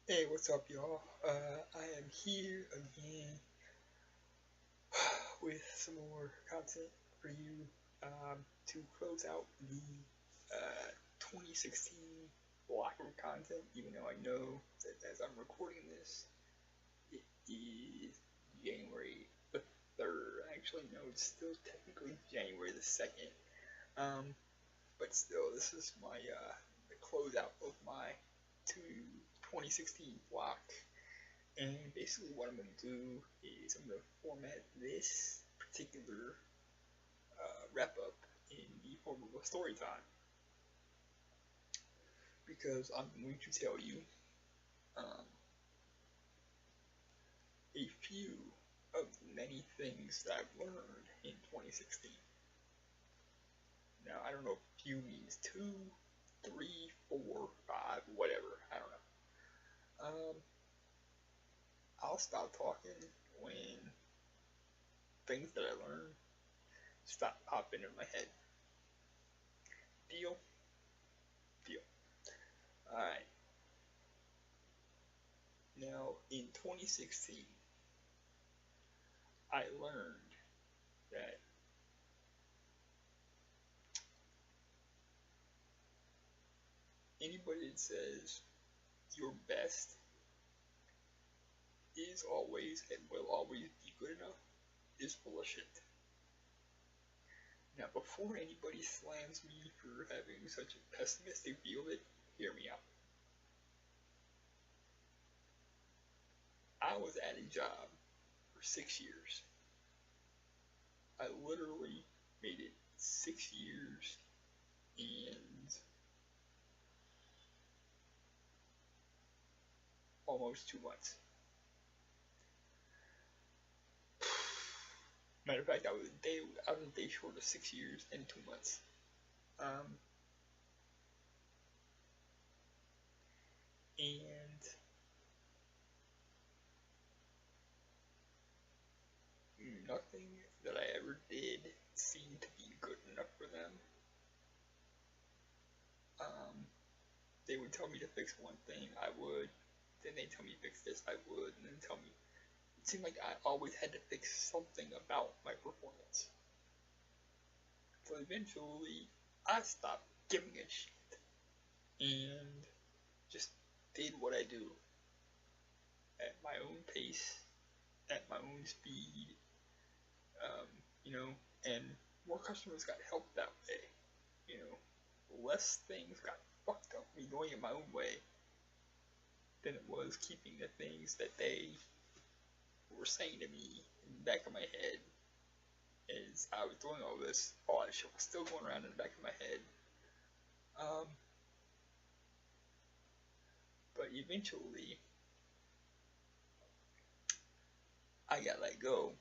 Hey, what's up, y'all? I am here again with some more content for you to close out the 2016 locker content. Even though I know that as I'm recording this, it is January the 3rd. Actually, no, it's still technically January the 2nd. Um, but still, this is my the closeout of my 2016 block. And basically what I'm going to do is I'm going to format this particular wrap up in the form of a story time. Because I'm going to tell you um, a few of the many things that I've learned in 2016. Now, I don't know if few means 2, 3, 4, 5, whatever. I don't know. I'll stop talking when things that I learned stop popping in my head. Deal? Deal. Alright. Now, in 2016, I learned that anybody that says your best is always and will always be good enough is full of shit. Now, before anybody slams me for having such a pessimistic view of it, hear me out. I was at a job for 6 years. I literally made it 6 years and almost 2 months. Matter of fact, I was a day short of 6 years and 2 months. And nothing that I ever did seemed to be good enough for them. They would tell me to fix one thing, I would. Then they tell me to fix this, I would. And then tell me. It seemed like I always had to fix something about my performance. So eventually, I stopped giving a shit and just did what I do at my own pace, at my own speed, you know, and more customers got helped that way, you know. Less things got fucked up me doing it my own way than it was keeping the things that they were saying to me in the back of my head as I was doing all that shit was still going around in the back of my head. But eventually, I got let go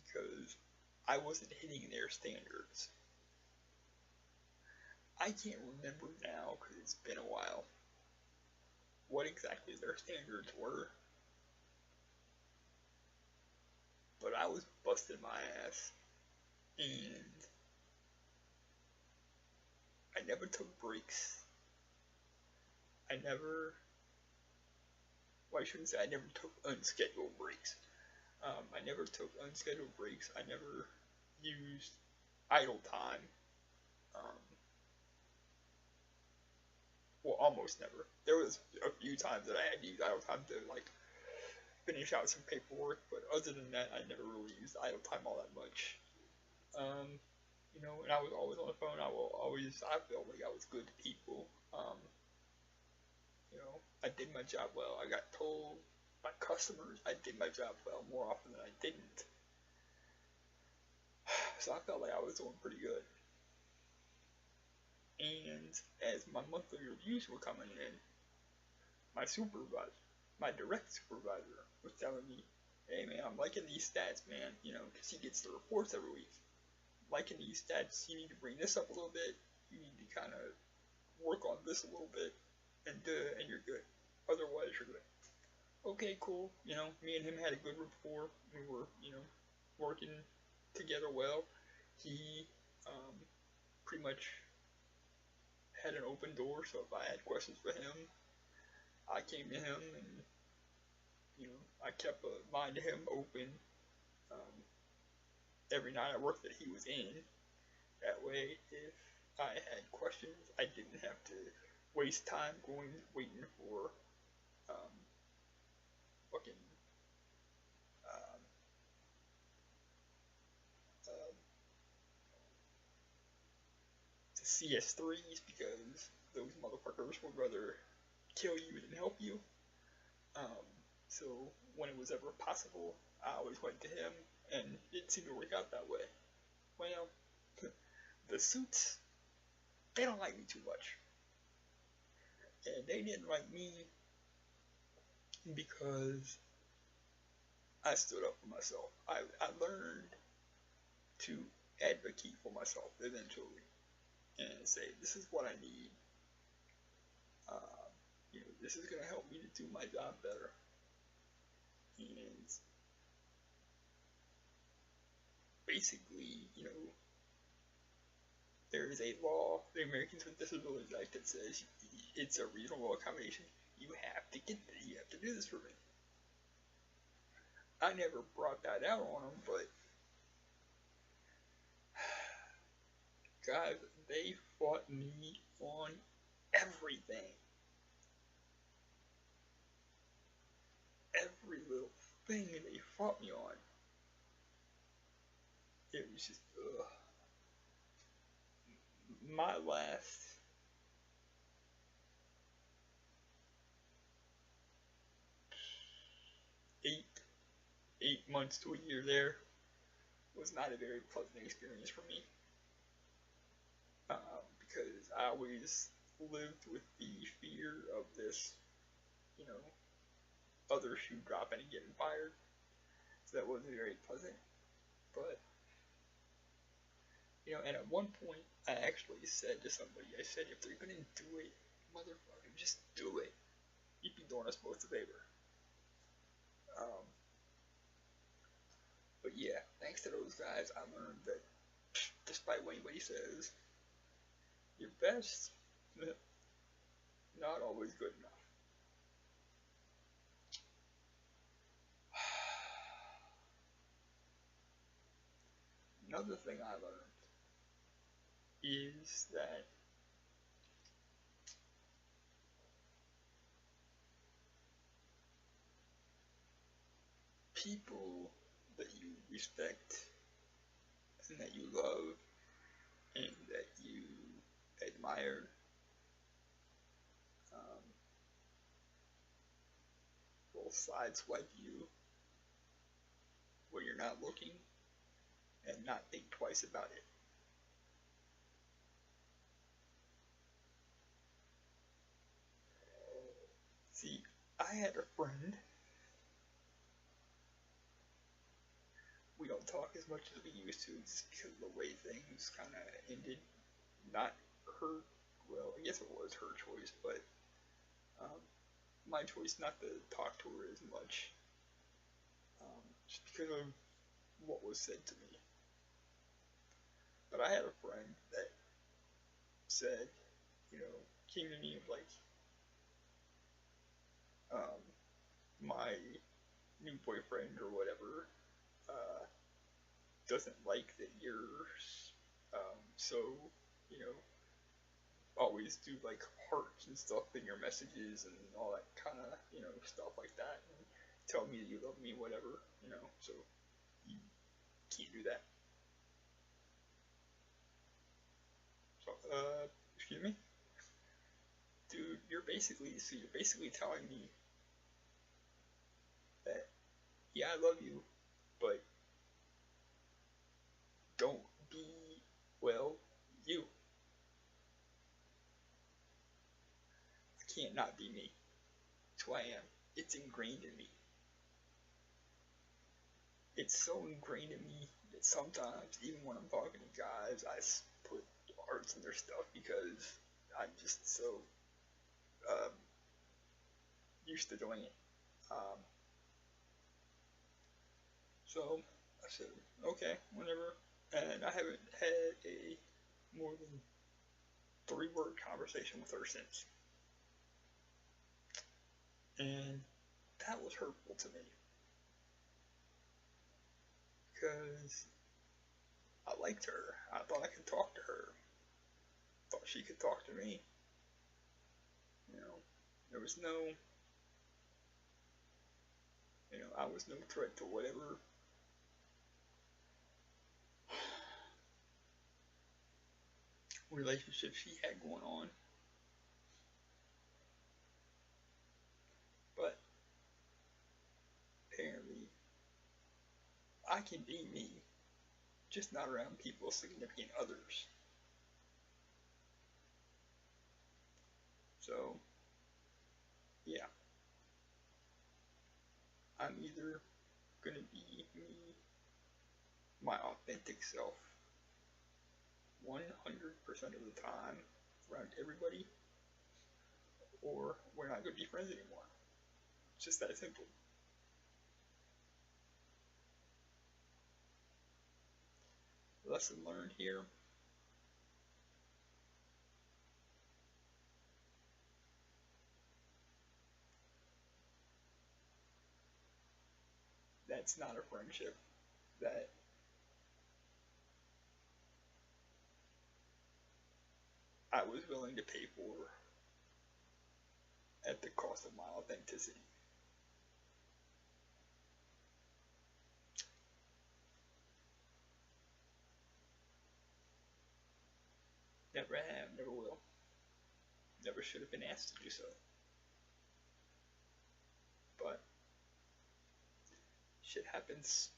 because I wasn't hitting their standards. I can't remember now because it's been a while what exactly their standards were, but I was busting my ass, and I never took breaks. I never, well, I shouldn't say I never took unscheduled breaks. I never took unscheduled breaks. I never used idle time. Um, well, almost never. There was a few times that I had used idle time to like finish out some paperwork, but other than that, I never really used idle time all that much. You know, and I was always on the phone. I felt like I was good to people. You know, I did my job well. I got told by customers I did my job well more often than I didn't. So I felt like I was doing pretty good. And as my monthly reviews were coming in, my supervisor, my direct supervisor, was telling me, "Hey man, I'm liking these stats, man. You know, because he gets the reports every week. Liking these stats, you need to bring this up a little bit. You need to kind of work on this a little bit, and you're good. Otherwise, you're good." Okay, cool. You know, me and him had a good rapport. We were, you know, working together well. He pretty much had an open door, so if I had questions for him, I came to him, and I kept a line to him open um, every night I worked that he was in. That way, if I had questions, I didn't have to waste time waiting for um, fucking um, uh, the CS3s, because those motherfuckers would rather kill you than help you. Um, so when it was ever possible, I always went to him, and it seemed to work out that way. Well, the suits, they don't like me too much. And they didn't like me because I stood up for myself. I learned to advocate for myself eventually and say, this is what I need. This is going to help me to do my job better. And basically, there is a law, the Americans with Disabilities Act, that says it's a reasonable accommodation. You have to do this for me. I never brought that out on them, but guys, they fought me on everything. Every little thing they fought me on. It was just, my last 8 months to a year there was not a very pleasant experience for me. Because I always lived with the fear of this, other shoe dropping and getting fired. So that wasn't very pleasant. But, and at one point, I actually said to somebody, I said, if they're going to do it, motherfucker, just do it. You'd be doing us both a favor. But yeah, thanks to those guys, I learned that despite what anybody says, your best, not always good enough. Another thing I learned is that people that you respect and that you love and that you admire will sideswipe you when you're not looking and not think twice about it. See, I had a friend. We don't talk as much as we used to just because of the way things kind of ended. Not her, well, I guess it was her choice, but my choice not to talk to her as much. Just because of what was said to me. But I had a friend that said, came to me like, my new boyfriend or whatever doesn't like that you're so, always do like hearts and stuff in your messages and all that kind of, stuff like that. And tell me that you love me, whatever, so you can't do that. So, excuse me? Dude, you're basically telling me that, yeah, I love you, but don't be, well, you. I can't not be me. It's who I am. It's ingrained in me. It's so ingrained in me that sometimes, even when I'm talking to guys, I put hearts in their stuff because I'm just so used to doing it. So I said, okay, whatever. And I haven't had a more than 3-word conversation with her since. And that was hurtful to me. Because I liked her. I thought I could talk to her. Thought she could talk to me. There was no, I was no threat to whatever relationship she had going on. But apparently, I can be me, just not around people's significant others. So, yeah. I'm either going to be me, my authentic self, 100% of the time around everybody, or we're not going to be friends anymore. It's just that simple. Lesson learned here. That's not a friendship that I was willing to pay for at the cost of my authenticity. Never have, never will. Never should have been asked to do so. But shit happens.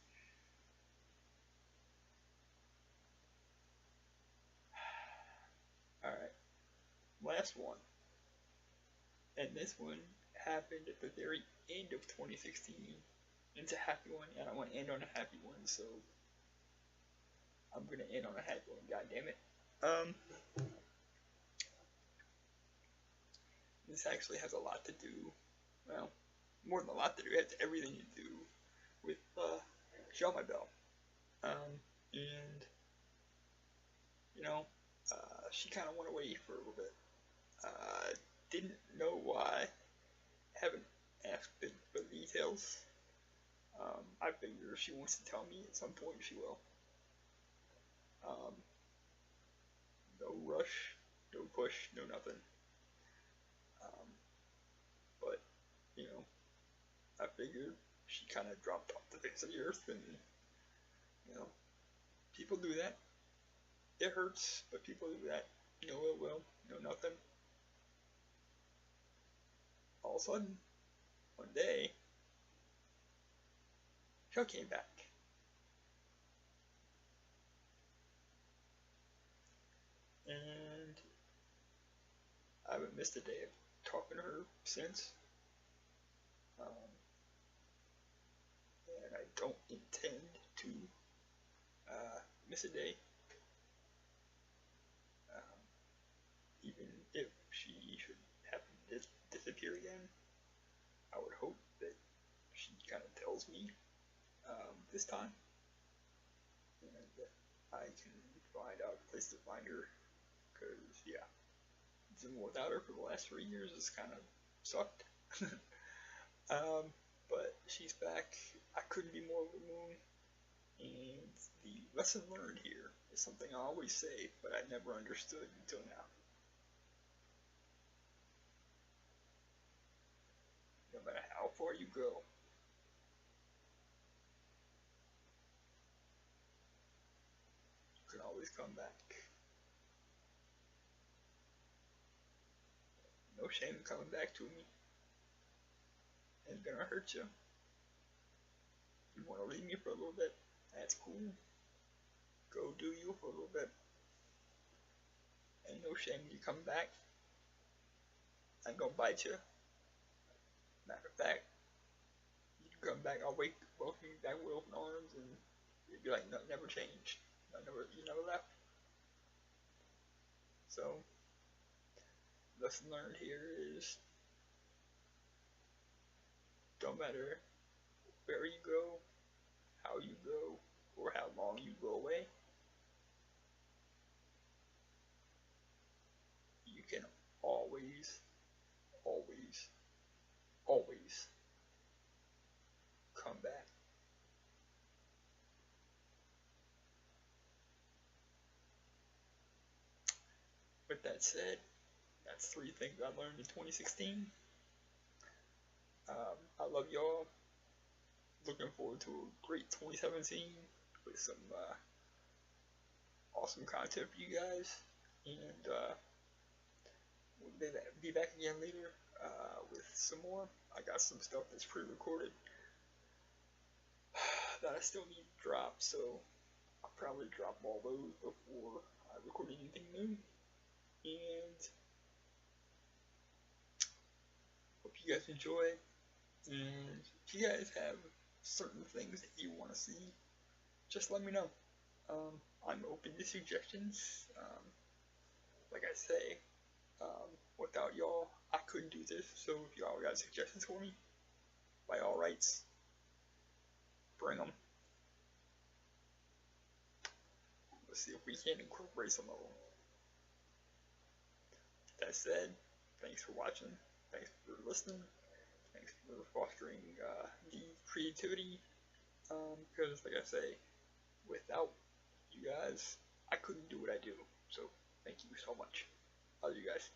Alright, last one. And this one happened at the very end of 2016. It's a happy one, and I want to end on a happy one, so I'm going to end on a happy one, god damn it. This actually has a lot to do, well, more than a lot to do, it has everything to do with Show My Bell. And, she kind of went away for a little bit. Didn't know why. Haven't asked the details. I figure if she wants to tell me at some point, she will. No rush, no push, no nothing. But, I figured she kind of dropped off the face of the earth, and, people do that. It hurts, but people do that. No ill will, no nothing. All of a sudden, one day, Chuck came back. And I haven't missed a day of talking to her since. And I don't intend to miss a day. Even if she should happen to disappear again, I would hope that she kind of tells me this time, and that I can find out a place to find her, because, yeah, living without her for the last 3 years has kind of sucked. But she's back. I couldn't be more over the moon, and the lesson learned here is something I always say, but I never understood until now. No matter how far you go, you can always come back. No shame in coming back to me. It's gonna hurt you. You wanna leave me for a little bit? That's cool. Go do you for a little bit. Ain't no shame when you come back. I ain't gonna bite you. Matter of fact, you can come back, I'll welcome you back with open arms, and you'd be like, nothing never changed. You never left. So, lesson learned here is, don't matter where you go, how you go, or how long you go away, always, always, always come back. With that said, that's 3 things I learned in 2016. I love y'all. Looking forward to a great 2017 with some awesome content for you guys. And we'll be back again later with some more. I got some stuff that's pre-recorded that I still need to drop, so I'll probably drop all those before I record anything new. And hope you guys enjoy. And if you guys have certain things that you want to see, just let me know. I'm open to suggestions. Like I say, without y'all, I couldn't do this. So if y'all got suggestions for me, by all rights, bring them. Let's see if we can incorporate some of them. That said, thanks for watching. Thanks for listening. Thanks for fostering the creativity. Because, like I say, without you guys, I couldn't do what I do. So, thank you so much. Love you guys.